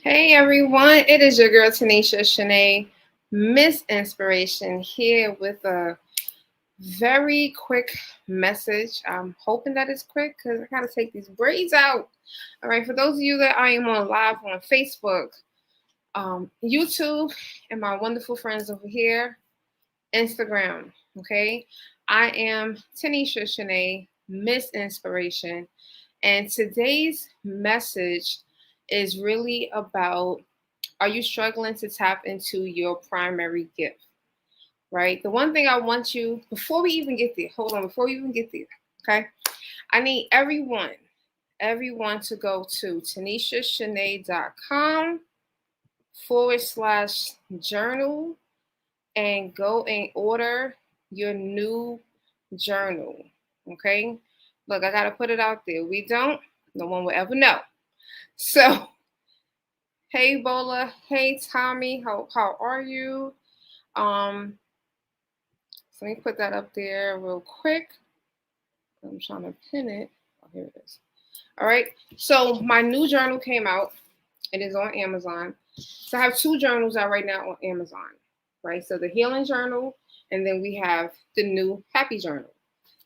Hey everyone, it is your girl Tanisha Shanae, Miss Inspiration, here with a very quick message. I'm hoping that it's quick because I gotta take these braids out. All right, for those of you that I am on live on Facebook, YouTube, and my wonderful friends over here, Instagram. Okay, I am Tanisha Shanae, Miss Inspiration, and today's message is really about, are you struggling to tap into your primary gift? Right? The one thing I want you, before we even get there, hold on, before we even get there, okay? I need everyone to go to tanishashanae.com/journal and go and order your new journal. Okay? Look, I got to put it out there. We don't, no one will ever know. So, hey Bola, hey Tommy, how are you? So let me put that up there real quick. I'm trying to pin it. Oh, here it is. All right. So my new journal came out. It is on Amazon. So I have two journals out right now on Amazon. Right. So the healing journal, and then we have the new happy journal.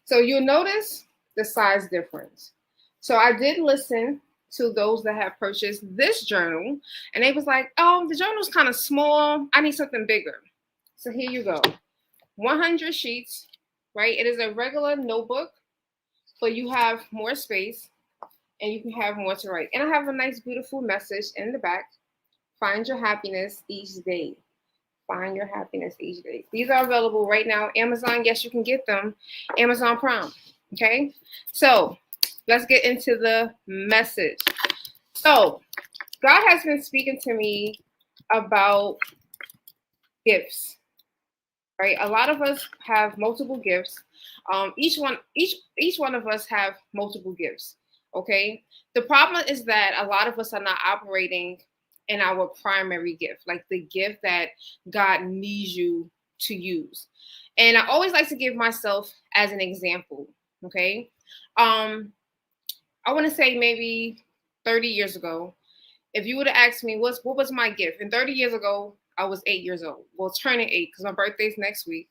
So you'll notice the size difference. So I did listen to those that have purchased this journal, and they was like, "Oh, the journal's kind of small. I need something bigger." So here you go. 100 sheets, right? It is a regular notebook, but you have more space and you can have more to write. And I have a nice, beautiful message in the back. Find your happiness each day. Find your happiness each day. These are available right now. Amazon, yes, you can get them. Amazon Prime. Okay. So let's get into the message. So God has been speaking to me about gifts. Right? A lot of us have multiple gifts. Each one of us have multiple gifts. Okay. The problem is that a lot of us are not operating in our primary gift, like the gift that God needs you to use. And I always like to give myself as an example. Okay. I want to say maybe 30 years ago, if you would have asked me what was my gift, and 30 years ago, I was 8 years old. Well, turning 8 because my birthday's next week.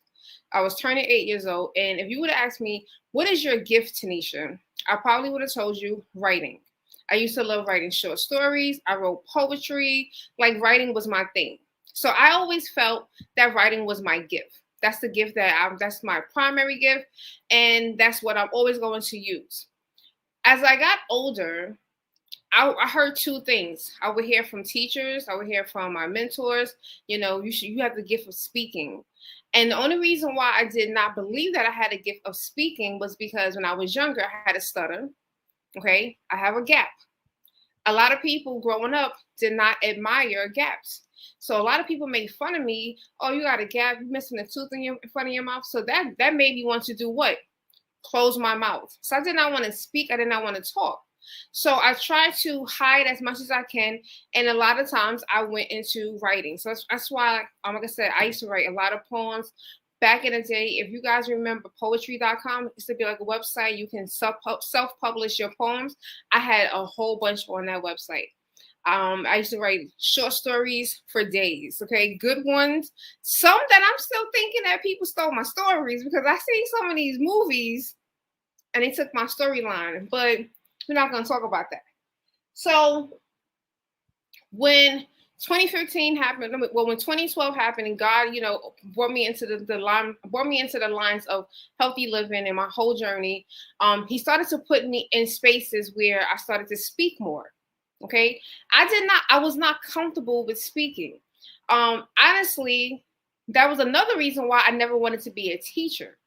I was turning 8 years old. And if you would have asked me, what is your gift, Tanisha? I probably would have told you writing. I used to love writing short stories. I wrote poetry. Like writing was my thing. So I always felt that writing was my gift. That's the gift that's my primary gift. And that's what I'm always going to use. As I got older, I heard two things. I would hear from teachers. I would hear from my mentors. You have the gift of speaking. And the only reason why I did not believe that I had a gift of speaking was because when I was younger, I had a stutter. Okay. I have a gap. A lot of people growing up did not admire gaps. So a lot of people made fun of me. Oh, you got a gap. You're missing a tooth in front of your mouth. So that made me want to do what? Close my mouth. So I did not want to speak. I did not want to talk. So I tried to hide as much as I can. And a lot of times I went into writing. So that's why, like I said, I used to write a lot of poems. Back in the day, if you guys remember poetry.com, it used to be like a website. You can self-publish your poems. I had a whole bunch on that website. I used to write short stories for days. Okay, good ones. Some that I'm still thinking that people stole my stories because I see some of these movies and they took my storyline. But we're not going to talk about that. So when 2015 happened, well, when 2012 happened, and God, brought me into the lines of healthy living and my whole journey, He started to put me in spaces where I started to speak more. Okay, I was not comfortable with speaking. Honestly, that was another reason why I never wanted to be a teacher,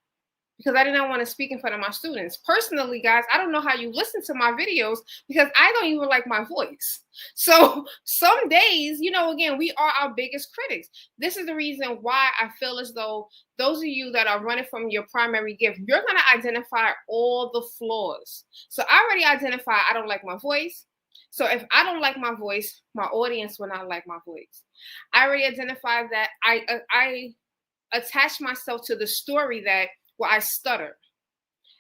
because I did not want to speak in front of my students. Personally, guys, I don't know how you listen to my videos because I don't even like my voice. So some days, again, we are our biggest critics. This is the reason why I feel as though those of you that are running from your primary gift, you're going to identify all the flaws. So I already identified I don't like my voice. So if I don't like my voice, my audience will not like my voice. I already identified that I attach myself to the story that I stutter.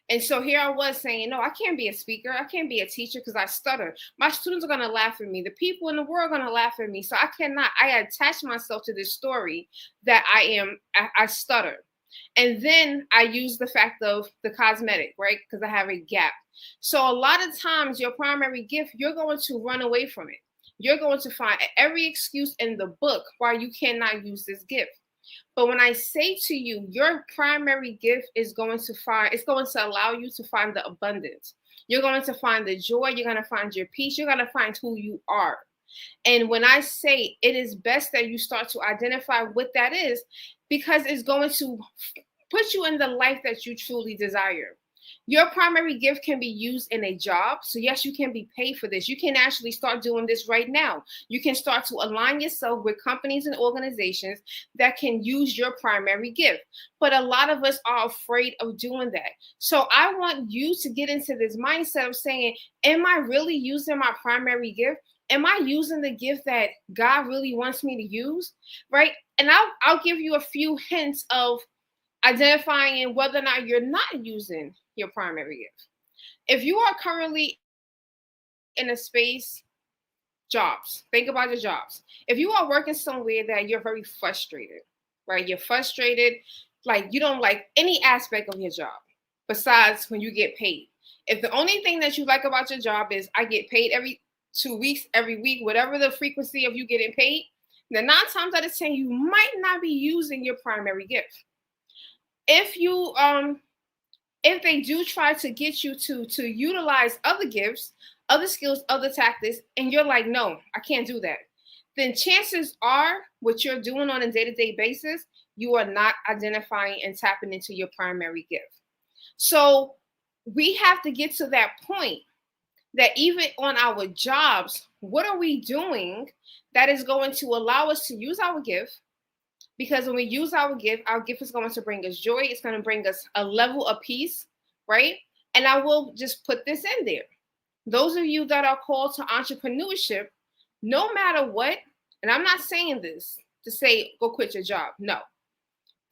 And so here I was saying, no, I can't be a speaker. I can't be a teacher because I stutter. My students are going to laugh at me. The people in the world are going to laugh at me. So I cannot. I attach myself to this story that I stutter. And then I use the fact of the cosmetic, right? Because I have a gap. So a lot of times your primary gift, you're going to run away from it. You're going to find every excuse in the book why you cannot use this gift. But when I say to you, your primary gift is going to allow you to find the abundance. You're going to find the joy. You're going to find your peace. You're going to find who you are. And when I say it is best that you start to identify what that is, because it's going to put you in the life that you truly desire. Your primary gift can be used in a job. So yes, you can be paid for this. You can actually start doing this right now. You can start to align yourself with companies and organizations that can use your primary gift. But a lot of us are afraid of doing that. So I want you to get into this mindset of saying, am I really using my primary gift? Am I using the gift that God really wants me to use? Right? And I'll give you a few hints of identifying whether or not you're not using your primary gift. If you are currently in a space, jobs, think about your jobs. If you are working somewhere that you're very frustrated, right? You're frustrated, like you don't like any aspect of your job besides when you get paid. If the only thing that you like about your job is I get paid every 2 weeks, every week, whatever the frequency of you getting paid, then 9 times out of 10, you might not be using your primary gift. If they do try to get you to utilize other gifts, other skills, other tactics, and you're like, no, I can't do that, then chances are what you're doing on a day-to-day basis, you are not identifying and tapping into your primary gift. So we have to get to that point that even on our jobs, what are we doing that is going to allow us to use our gift? Because when we use our gift is going to bring us joy. It's going to bring us a level of peace, right? And I will just put this in there. Those of you that are called to entrepreneurship, no matter what, and I'm not saying this to say, go quit your job. No.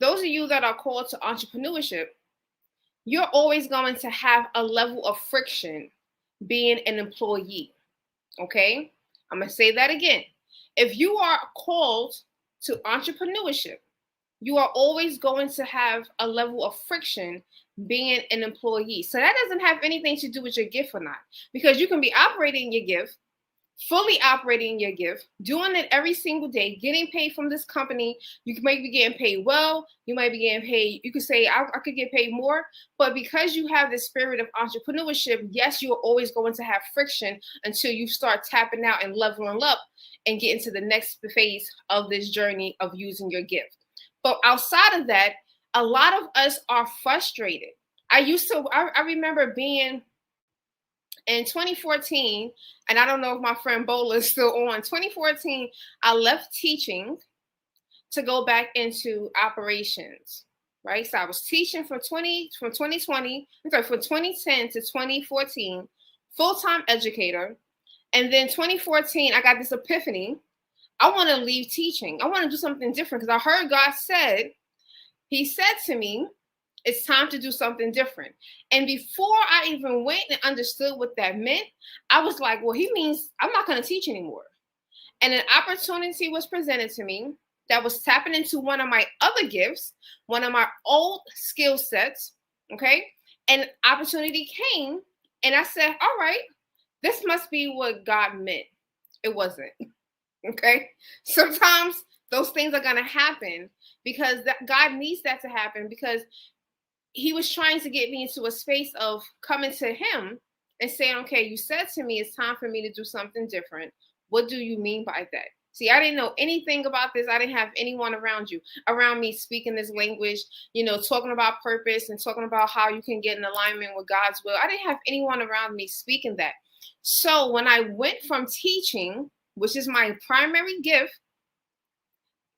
Those of you that are called to entrepreneurship, you're always going to have a level of friction being an employee, okay? I'm going to say that again. If you are called to entrepreneurship, you are always going to have a level of friction being an employee. So that doesn't have anything to do with your gift or not, because you can be operating your gift, fully operating your gift, doing it every single day, getting paid from this company. You might be getting paid well. You might be getting paid. You could say, I could get paid more. But because you have the spirit of entrepreneurship, yes, you're always going to have friction until you start tapping out and leveling up and get into the next phase of this journey of using your gift. But outside of that, a lot of us are frustrated. I remember being in 2014, and I don't know if my friend Bola is still on. 2014, I left teaching to go back into operations, right? So I was teaching from 2010 to 2014, full-time educator. And then 2014, I got this epiphany. I want to leave teaching. I want to do something different because I heard God said, he said to me, it's time to do something different. And before I even went and understood what that meant, I was like, well, he means I'm not going to teach anymore. And an opportunity was presented to me that was tapping into one of my other gifts, one of my old skill sets, okay? And opportunity came, and I said, all right, this must be what God meant. It wasn't, okay? Sometimes those things are going to happen because God needs that to happen, because he was trying to get me into a space of coming to him and saying, okay, you said to me, it's time for me to do something different. What do you mean by that? See, I didn't know anything about this. I didn't have anyone around me speaking this language, talking about purpose and talking about how you can get in alignment with God's will. I didn't have anyone around me speaking that. So when I went from teaching, which is my primary gift,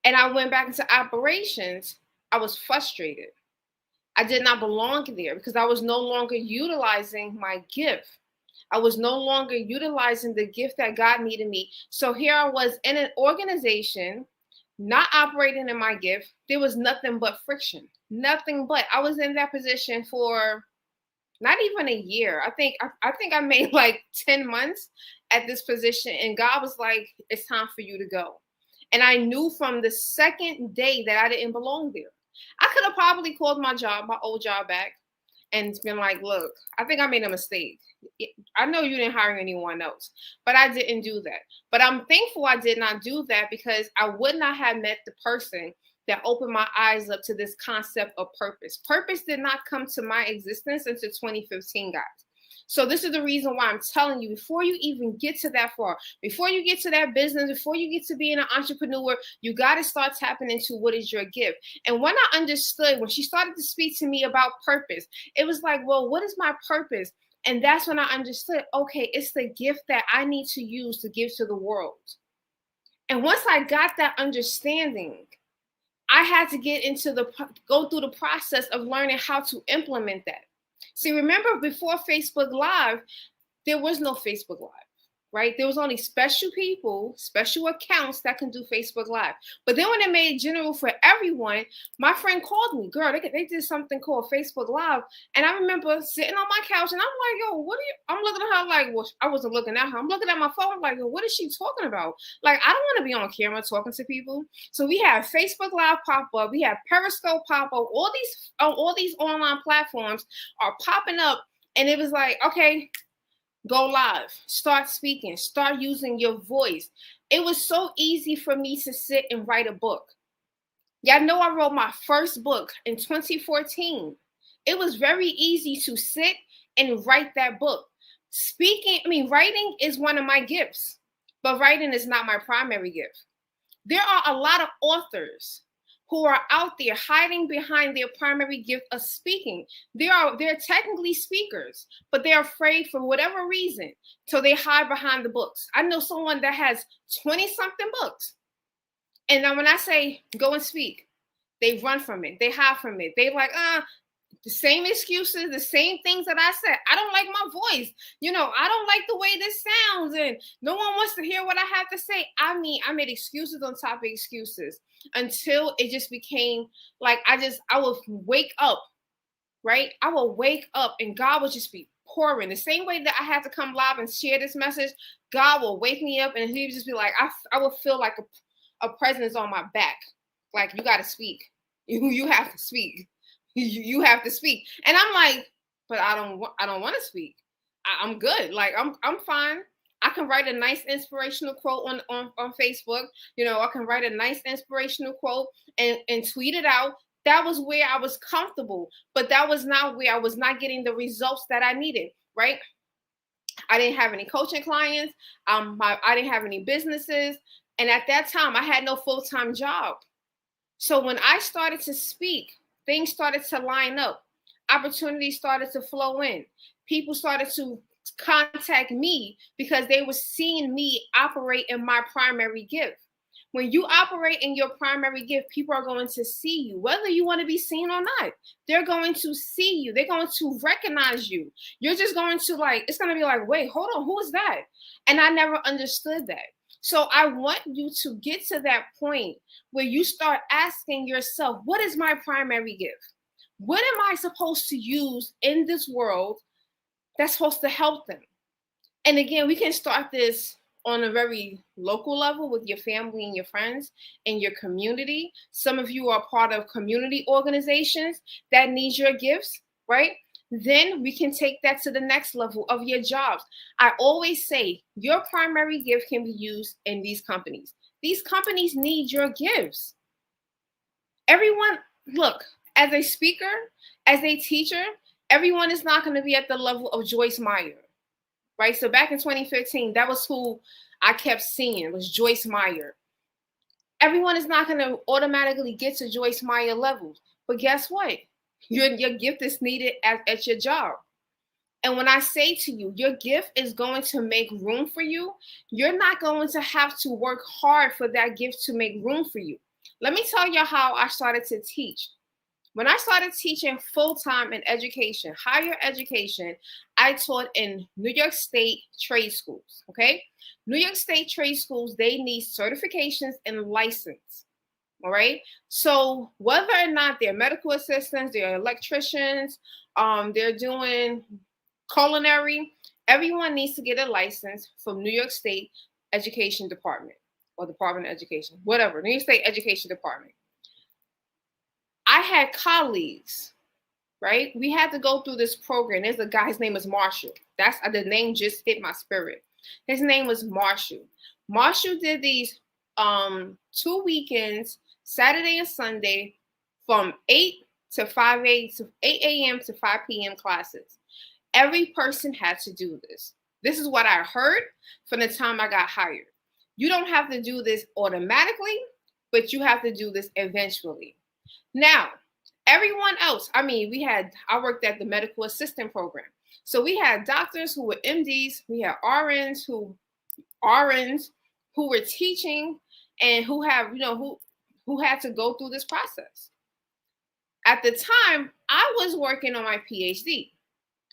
and I went back into operations, I was frustrated. I did not belong there because I was no longer utilizing my gift. I was no longer utilizing the gift that God needed me. So here I was in an organization, not operating in my gift. There was nothing but friction, nothing but. I was in that position for not even a year. I think I made like 10 months at this position, and God was like, it's time for you to go. And I knew from the second day that I didn't belong there. I could have probably called my old job back and been like, look, I think I made a mistake. I know you didn't hire anyone else, but I didn't do that. But I'm thankful I did not do that, because I would not have met the person that opened my eyes up to this concept of purpose. Purpose did not come to my existence until 2015, guys. So this is the reason why I'm telling you, before you even get to that far, before you get to that business, before you get to being an entrepreneur, you got to start tapping into what is your gift. And when I understood, when she started to speak to me about purpose, it was like, well, what is my purpose? And that's when I understood, okay, it's the gift that I need to use to give to the world. And once I got that understanding, I had to go through the process of learning how to implement that. See, remember before Facebook Live, there was no Facebook Live, right? There was only special people, special accounts that can do Facebook Live. But then when they made it general for everyone, my friend called me, girl, they did something called Facebook Live. And I remember sitting on my couch and I'm like, yo, what are you? I'm looking at her like, well, I wasn't looking at her. I'm looking at my phone. I'm like, what is she talking about? Like, I don't want to be on camera talking to people. So we have Facebook Live pop up. We have Periscope pop up. All these online platforms are popping up. And it was like, okay, go live, start speaking, start using your voice. It was so easy for me to sit and write a book. Y'all know I wrote my first book in 2014. It was very easy to sit and write that book. Writing is one of my gifts, but writing is not my primary gift. There are a lot of authors who are out there hiding behind their primary gift of speaking. They're technically speakers, but they're afraid for whatever reason. So they hide behind the books. I know someone that has 20-something books. And then when I say go and speak, they run from it. They hide from it. They like, the same excuses, the same things that I said. I don't like my voice. I don't like the way this sounds. And no one wants to hear what I have to say. I made excuses on top of excuses until it just became like, I would wake up, right? I would wake up and God would just be pouring. The same way that I had to come live and share this message, God will wake me up and he would just be like, I would feel like a presence on my back. Like, you got to speak. You have to speak. You have to speak. And I'm like, but I don't want to speak. I'm good. Like, I'm fine. I can write a nice inspirational quote on Facebook. I can write a nice inspirational quote and tweet it out. That was where I was comfortable, but that was not where I was not getting the results that I needed, right? I didn't have any coaching clients. I didn't have any businesses. And at that time, I had no full-time job. So when I started to speak, things started to line up. Opportunities started to flow in. People started to contact me because they were seeing me operate in my primary gift. When you operate in your primary gift, people are going to see you, whether you want to be seen or not. They're going to see you. They're going to recognize you. You're just going to it's going to be like, wait, hold on, who is that? And I never understood that. So I want you to get to that point where you start asking yourself, what is my primary gift? What am I supposed to use in this world that's supposed to help them? And again, we can start this on a very local level with your family and your friends and your community. Some of you are part of community organizations that need your gifts, right? Then we can take that to the next level of your jobs. I always say your primary gift can be used in these companies. These companies need your gifts. Everyone, look, as a speaker, as a teacher, everyone is not going to be at the level of Joyce Meyer, right? So back in 2015, that was who I kept seeing, was Joyce Meyer. Everyone is not going to automatically get to Joyce Meyer levels. But guess what? Your gift is needed at your job. And when I say to you, your gift is going to make room for you, you're not going to have to work hard for that gift to make room for you. Let me tell you how I started to teach. When I started teaching full-time in education, higher education, I taught in New York State trade schools, okay? New York State trade schools, they need certifications and license. All right. So whether or not they're medical assistants, they're electricians, they're doing culinary, everyone needs to get a license from New York State Education Department or Department of Education, whatever, New York State Education Department. I had colleagues, right? We had to go through this program. There's a guy, his name is Marshall. That's the name just hit my spirit. His name was Marshall. Marshall did these 2 weekends, Saturday and Sunday, from 8 to 5 a.m. to 5 p.m. classes. Every person had to do this. This is what I heard from the time I got hired. You don't have to do this automatically, but you have to do this eventually. Now, everyone else, I worked at the medical assistant program. So we had doctors who were MDs, we had RNs who were teaching and who have, who had to go through this process. At the time, I was working on my PhD.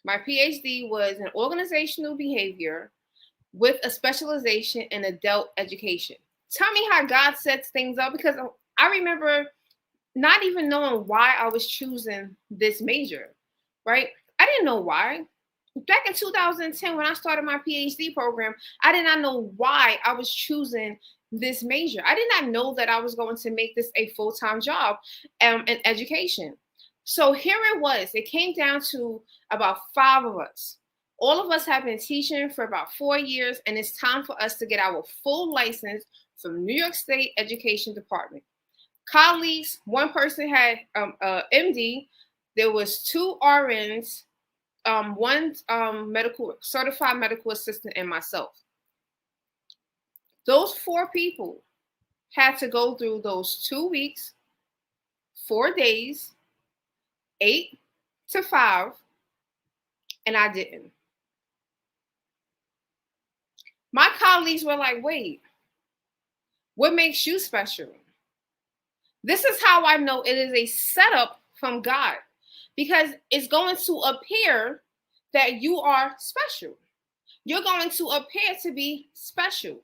My PhD was in organizational behavior with a specialization in adult education. Tell me how God sets things up, because I remember not even knowing why I was choosing this major, right? I didn't know why. Back in 2010, when I started my PhD program, I did not know why I was choosing this major. I did not know that I was going to make this a full-time job in education. So here it was. It came down to about 5 of us. All of us have been teaching for about 4 years, and it's time for us to get our full license from New York State Education Department. Colleagues, one person had MD, there was 2 RNs, one certified medical assistant, and myself. Those 4 people had to go through those 2 weeks, 4 days, 8 to 5, and I didn't. My colleagues were like, wait, what makes you special? This is how I know it is a setup from God, because it's going to appear that you are special. You're going to appear to be special.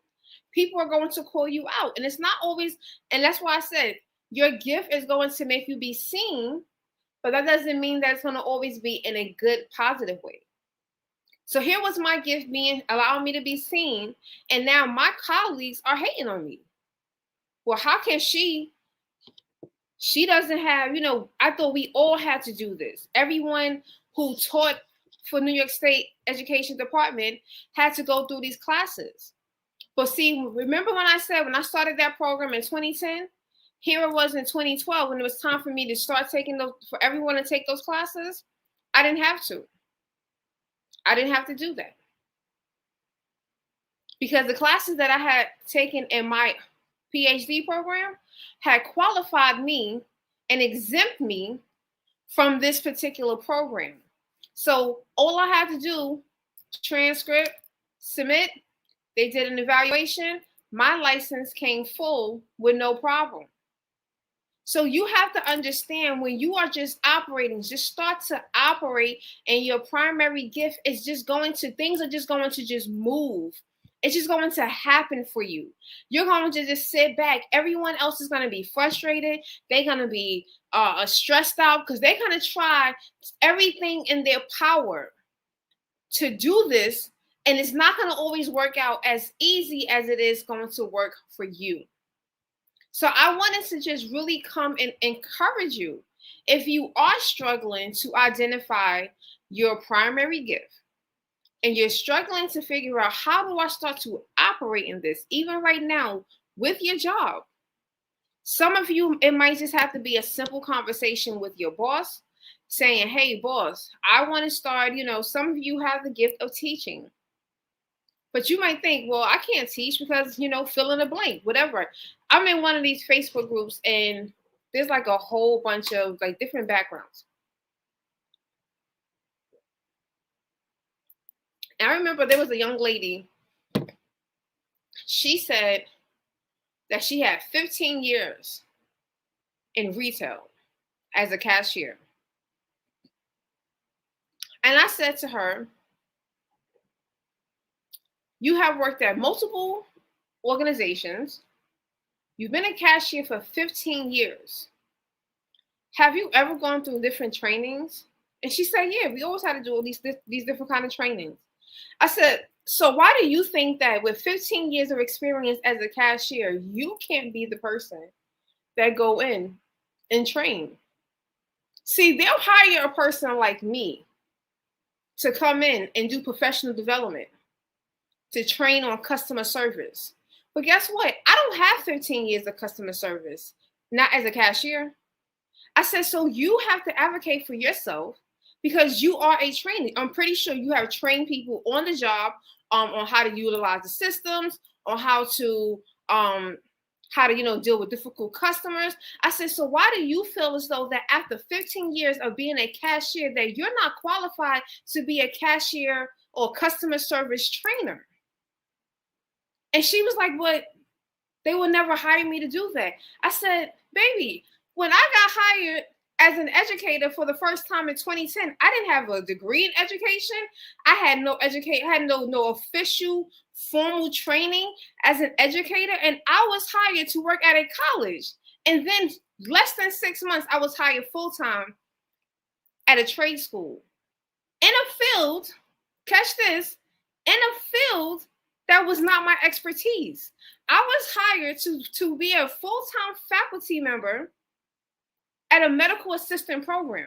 People are going to call you out. And it's not always, and that's why I said your gift is going to make you be seen, but that doesn't mean that it's going to always be in a good, positive way. So here was my gift allowing me to be seen. And now my colleagues are hating on me. Well, how can she doesn't have, I thought we all had to do this. Everyone who taught for New York State Education Department had to go through these classes. But see, remember when I said, when I started that program in 2010, here it was in 2012, when it was time for me to start for everyone to take those classes, I didn't have to. I didn't have to do that. Because the classes that I had taken in my PhD program had qualified me and exempt me from this particular program. So all I had to do, transcript, submit, they did an evaluation, my license came full with no problem. So you have to understand, when you are just operating, just start to operate, and your primary gift is things are just going to just move. It's just going to happen for you. You're going to just sit back. Everyone else is going to be frustrated. They're going to be stressed out, because they're going to try everything in their power to do this. And it's not going to always work out as easy as it is going to work for you. So I wanted to just really come and encourage you. If you are struggling to identify your primary gift, and you're struggling to figure out, how do I start to operate in this, even right now with your job? Some of you, it might just have to be a simple conversation with your boss saying, hey, boss, I want to start, some of you have the gift of teaching. But you might think, well, I can't teach because, fill in the blank, whatever. I'm in one of these Facebook groups, and there's like a whole bunch of like different backgrounds. And I remember there was a young lady. She said that she had 15 years in retail as a cashier. And I said to her, you have worked at multiple organizations. You've been a cashier for 15 years. Have you ever gone through different trainings? And she said, yeah, we always had to do all these different kind of trainings. I said, so why do you think that with 15 years of experience as a cashier, you can't be the person that go in and train? See, they'll hire a person like me to come in and do professional development, to train on customer service. But guess what? I don't have 15 years of customer service, not as a cashier. I said, so you have to advocate for yourself because you are a trainer. I'm pretty sure you have trained people on the job on how to utilize the systems, on how to deal with difficult customers. I said, so why do you feel as though that after 15 years of being a cashier that you're not qualified to be a cashier or customer service trainer? And she was like, but they will never hire me to do that. I said, baby, when I got hired as an educator for the first time in 2010, I didn't have a degree in education. I had no official formal training as an educator, and I was hired to work at a college. And then less than 6 months, I was hired full-time at a trade school in a field, catch this, in a field that was not my expertise. I was hired to be a full-time faculty member at a medical assistant program.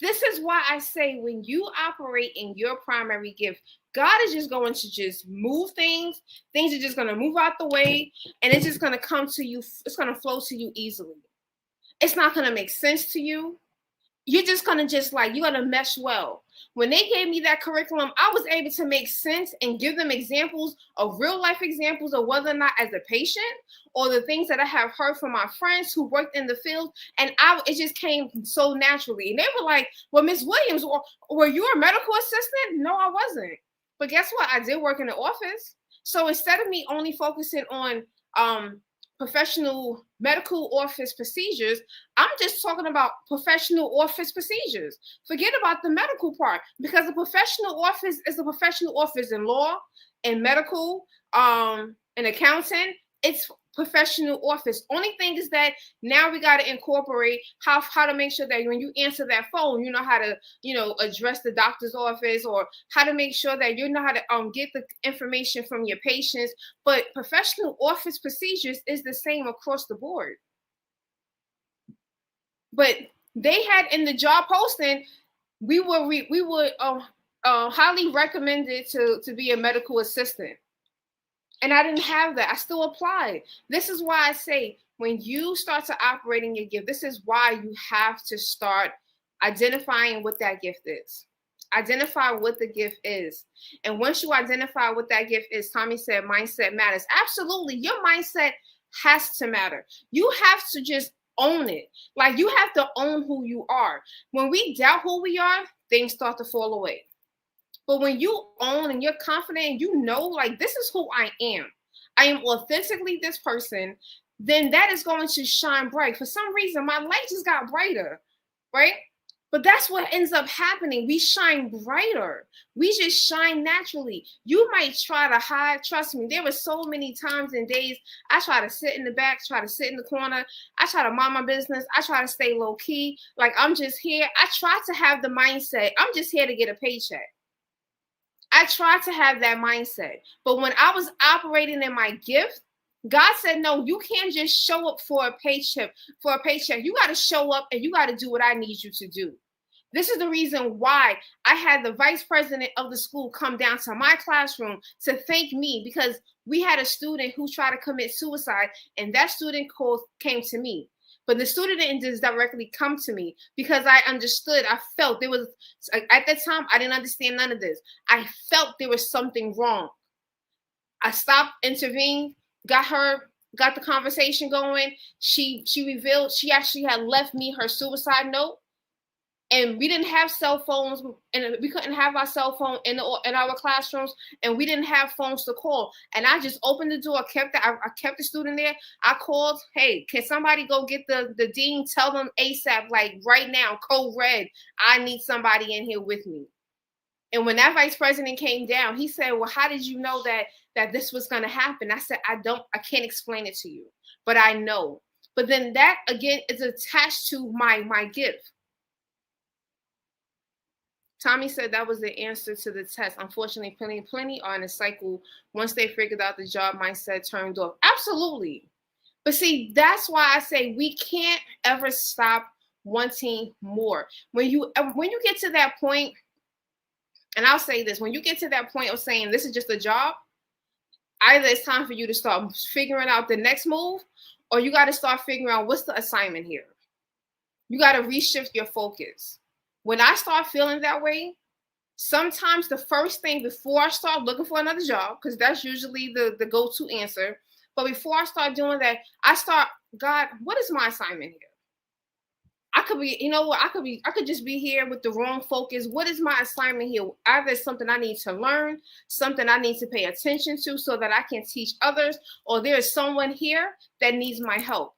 This is why I say when you operate in your primary gift, God is just going to just move things. Things are just going to move out the way, and it's just going to come to you. It's going to flow to you easily. It's not going to make sense to you. You're just going to you're going to mesh well. When they gave me that curriculum, I was able to make sense and give them examples of real life examples of whether or not as a patient or the things that I have heard from my friends who worked in the field. And it just came so naturally. And they were like, well, Miss Williams, were you a medical assistant? No, I wasn't. But guess what? I did work in the office. So instead of me only focusing on professional medical office procedures, I'm just talking about professional office procedures. Forget about the medical part, because a professional office is a professional office in law, in medical, in accounting. It's professional office. Only thing is that now we got to incorporate how to make sure that when you answer that phone, you know how to, address the doctor's office, or how to make sure that you know how to get the information from your patients. But professional office procedures is the same across the board. But they had in the job posting, we were highly recommended to be a medical assistant. And I didn't have that. I still applied. This is why I say when you start to operate in your gift, this is why you have to start identifying what that gift is. Identify what the gift is. And once you identify what that gift is, Tommy said mindset matters. Absolutely. Your mindset has to matter. You have to just own it. Like, you have to own who you are. When we doubt who we are, things start to fall away. But when you own and you're confident and you know, like, this is who I am authentically this person, then that is going to shine bright. For some reason, my light just got brighter, right? But that's what ends up happening. We shine brighter. We just shine naturally. You might try to hide. Trust me, there were so many times and days I try to sit in the back, try to sit in the corner. I try to mind my business. I try to stay low key. Like, I'm just here. I try to have the mindset, I'm just here to get a paycheck. I tried to have that mindset. But when I was operating in my gift, God said, no, you can't just show up for a paycheck. You got to show up and you got to do what I need you to do. This is the reason why I had the vice president of the school come down to my classroom to thank me, because we had a student who tried to commit suicide, and that student came to me. But the student didn't just directly come to me, because I understood. I felt there was, at that time, I didn't understand none of this. I felt there was something wrong. I stopped, intervened, got the conversation going. She revealed she actually had left me her suicide note. And we didn't have cell phones, and we couldn't have our cell phone in our classrooms, and we didn't have phones to call. And I just opened the door, I kept the student there. I called, hey, can somebody go get the dean? Tell them ASAP, like right now, code red. I need somebody in here with me. And when that vice president came down, he said, well, how did you know that that this was going to happen. I said, I can't explain it to you, but I know. But then that again is attached to my gift. Tommy said that was the answer to the test. Unfortunately, plenty are in a cycle. Once they figured out the job mindset turned off. Absolutely. But see, that's why I say we can't ever stop wanting more. When you get to that point, and I'll say this, when you get to that point of saying this is just a job, either it's time for you to start figuring out the next move, or you got to start figuring out what's the assignment here. You got to reshift your focus. When I start feeling that way, sometimes the first thing before I start looking for another job, because that's usually the go-to answer, but before I start doing that, I start, God, what is my assignment here? I could be, you know what? I could just be here with the wrong focus. What is my assignment here? Either it's something I need to learn, something I need to pay attention to so that I can teach others, or there is someone here that needs my help.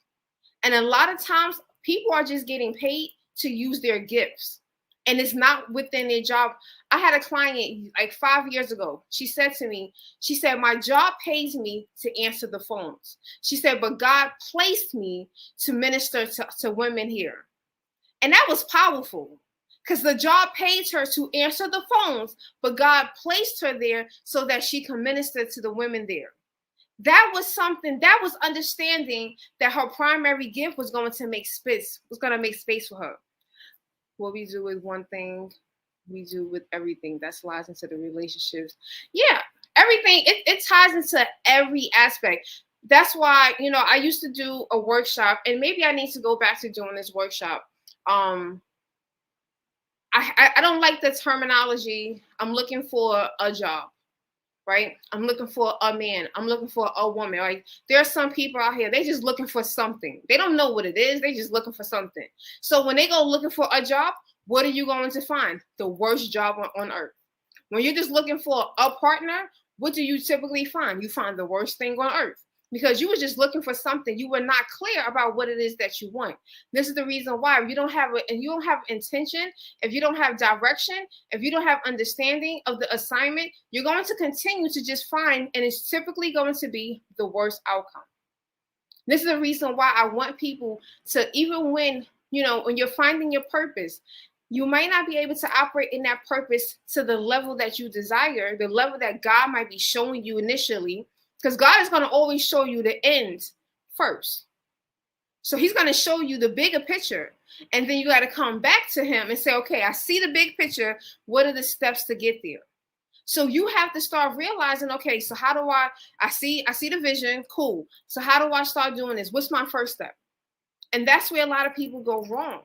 And a lot of times people are just getting paid to use their gifts. And it's not within their job. I had a client like 5 years ago. She said to me, she said, my job pays me to answer the phones. She said, but God placed me to minister to women here. And that was powerful because the job paid her to answer the phones, but God placed her there so that she can minister to the women there. That was something, that was understanding that her primary gift was going to make space for her. What we do with one thing, we do with everything. That slides into the relationships. Yeah, everything, it ties into every aspect. That's why, you know, I used to do a workshop, and maybe I need to go back to doing this workshop. I don't like the terminology. I'm looking for a job, right? I'm looking for a man. I'm looking for a woman. Right? There are some people out here, they just looking for something. They don't know what it is. They just looking for something. So when they go looking for a job, what are you going to find? The worst job on earth. When you're just looking for a partner, what do you typically find? You find the worst thing on earth. Because you were just looking for something. You were not clear about what it is that you want. This is the reason why you don't have intention, if you don't have direction, if you don't have understanding of the assignment, you're going to continue to just find, and it's typically going to be the worst outcome. This is the reason why I want people to, even when you're finding your purpose, you might not be able to operate in that purpose to the level that you desire, the level that God might be showing you initially. Because God is going to always show you the end first. So he's going to show you the bigger picture. And then you got to come back to him and say, okay, I see the big picture. What are the steps to get there? So you have to start realizing, okay, so how do I see the vision. Cool. So how do I start doing this? What's my first step? And that's where a lot of people go wrong.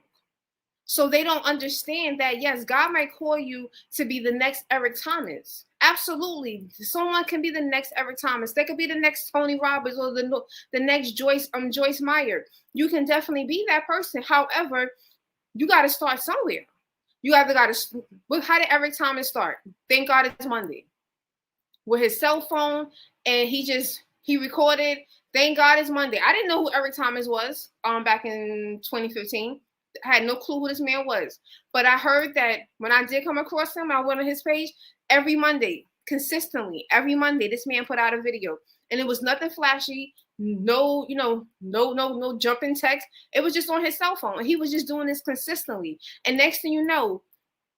So they don't understand that, yes, God might call you to be the next Eric Thomas. Absolutely. Someone can be the next Eric Thomas. They could be the next Tony Robbins or the next Joyce Meyer. You can definitely be that person. However, you got to start somewhere. You either got to, how did Eric Thomas start? Thank God it's Monday. With his cell phone, and he recorded, Thank God it's Monday. I didn't know who Eric Thomas was back in 2015. I had no clue who this man was. But I heard that when I did come across him, I went on his page every Monday, consistently. Every Monday, this man put out a video. And it was nothing flashy, no jumping text. It was just on his cell phone. And he was just doing this consistently. And next thing you know,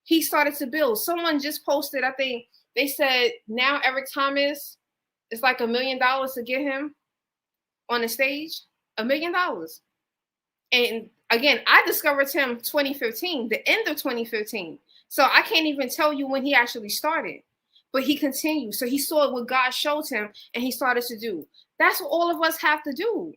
he started to build. Someone just posted, I think they said now Eric Thomas, it's like $1 million to get him on the stage. $1 million. And again, I discovered him 2015, the end of 2015. So I can't even tell you when he actually started, but he continued. So he saw what God showed him and he started to do. That's what all of us have to do.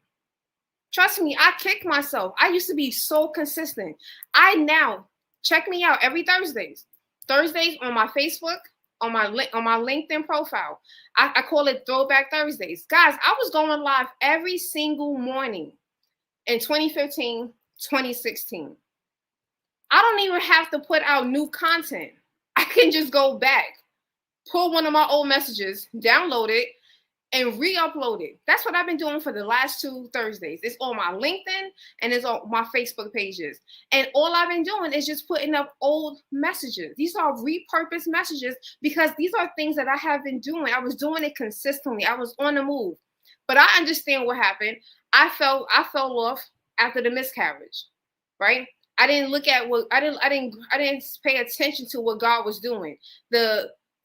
Trust me, I kick myself. I used to be so consistent. I now check me out every Thursdays on my Facebook, on my LinkedIn profile. I call it Throwback Thursdays. Guys, I was going live every single morning in 2015, 2016. I don't even have to put out new content. I can just go back, pull one of my old messages, download it, and re-upload it. That's what I've been doing for the last 2 Thursdays. It's on my LinkedIn and it's on my Facebook pages. And all I've been doing is just putting up old messages. These are repurposed messages because these are things that I have been doing. I was doing it consistently. I was on the move. But I understand what happened. I fell off after the miscarriage, right? I didn't look at what I didn't pay attention to what God was doing.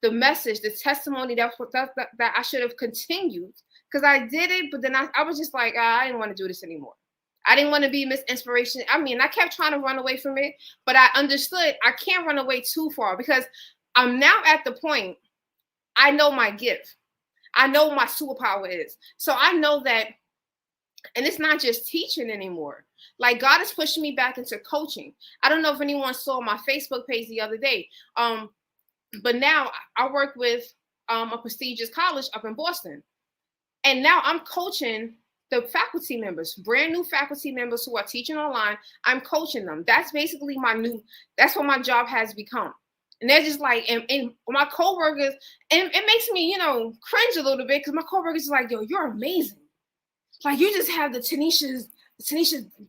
The message, the testimony that I should have continued, because I did it, but then I was just like, I didn't want to do this anymore. I didn't want to be Miss Inspiration. I mean, I kept trying to run away from it, but I understood I can't run away too far because I'm now at the point I know my gift. I know what my superpower is. So I know that, and it's not just teaching anymore. Like God is pushing me back into coaching. I don't know if anyone saw my Facebook page the other day. But now I work with a prestigious college up in Boston. And now I'm coaching the faculty members, brand new faculty members who are teaching online. I'm coaching them. That's basically that's what my job has become. And they're just like, and my coworkers, and it makes me, cringe a little bit because my coworkers are like, yo, you're amazing. Like you just have the Tanisha's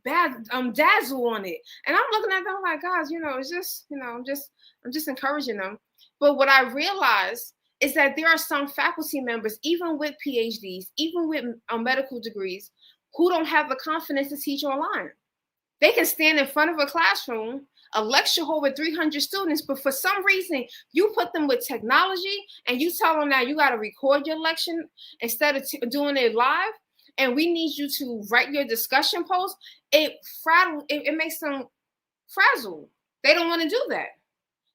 bad dazzle on it. And I'm looking at them like, guys, it's just, I'm just encouraging them. But what I realized is that there are some faculty members, even with PhDs, even with medical degrees, who don't have the confidence to teach online. They can stand in front of a classroom, a lecture hall with 300 students, but for some reason, you put them with technology and you tell them now you got to record your lecture instead of doing it live, and we need you to write your discussion post. It makes them frazzled. They don't want to do that.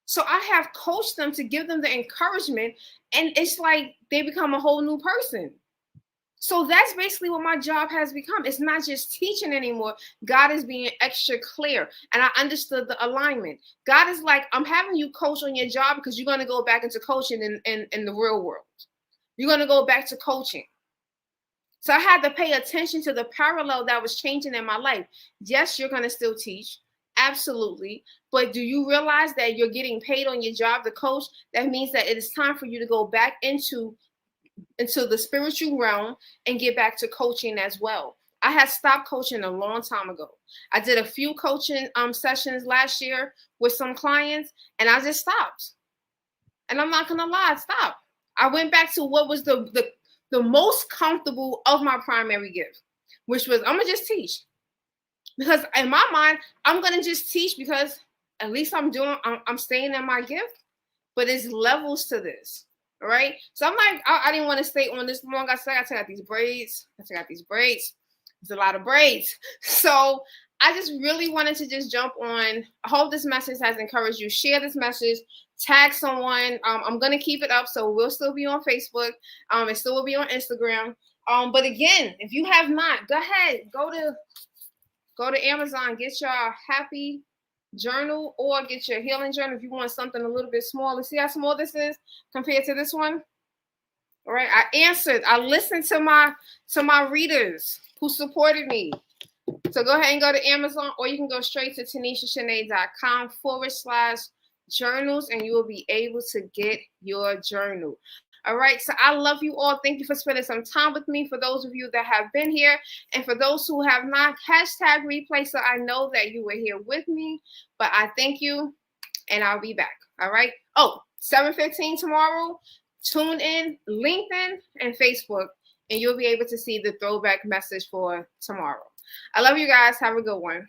So I have coached them to give them the encouragement, and it's like they become a whole new person. So that's basically what my job has become. It's not just teaching anymore. God is being extra clear, and I understood the alignment. God is like, I'm having you coach on your job because you're going to go back into coaching in the real world. You're going to go back to coaching. So I had to pay attention to the parallel that was changing in my life. Yes, you're going to still teach. Absolutely. But do you realize that you're getting paid on your job to coach? That means that it is time for you to go back into the spiritual realm and get back to coaching as well. I had stopped coaching a long time ago. I did a few coaching sessions last year with some clients, and I just stopped. And I'm not going to lie, I stopped. I went back to what was the most comfortable of my primary gift, which was I'm going to just teach. Because in my mind, I'm going to just teach because at least I'm staying in my gift, but there's levels to this. All right. So I'm like, I didn't want to stay on this long. I said, I took out these braids. There's a lot of braids. So I just really wanted to just jump on. I hope this message has encouraged you. Share this message, tag someone. I'm going to keep it up. So we'll still be on Facebook. It still will be on Instagram. But again, if you have not, go ahead, go to Amazon, get your happy journal or get your healing journal if you want something a little bit smaller. See how small this is compared to this one? All right, I answered. I listened to my readers who supported me. So go ahead and go to Amazon, or you can go straight to TanishaShanae.com/journals, and you will be able to get your journal. All right, so I love you all. Thank you for spending some time with me. For those of you that have been here, and for those who have not, hashtag replay, so I know that you were here with me. But I thank you, and I'll be back. All right. 7:15 tomorrow. Tune in, LinkedIn and Facebook, and you'll be able to see the throwback message for tomorrow. I love you guys. Have a good one.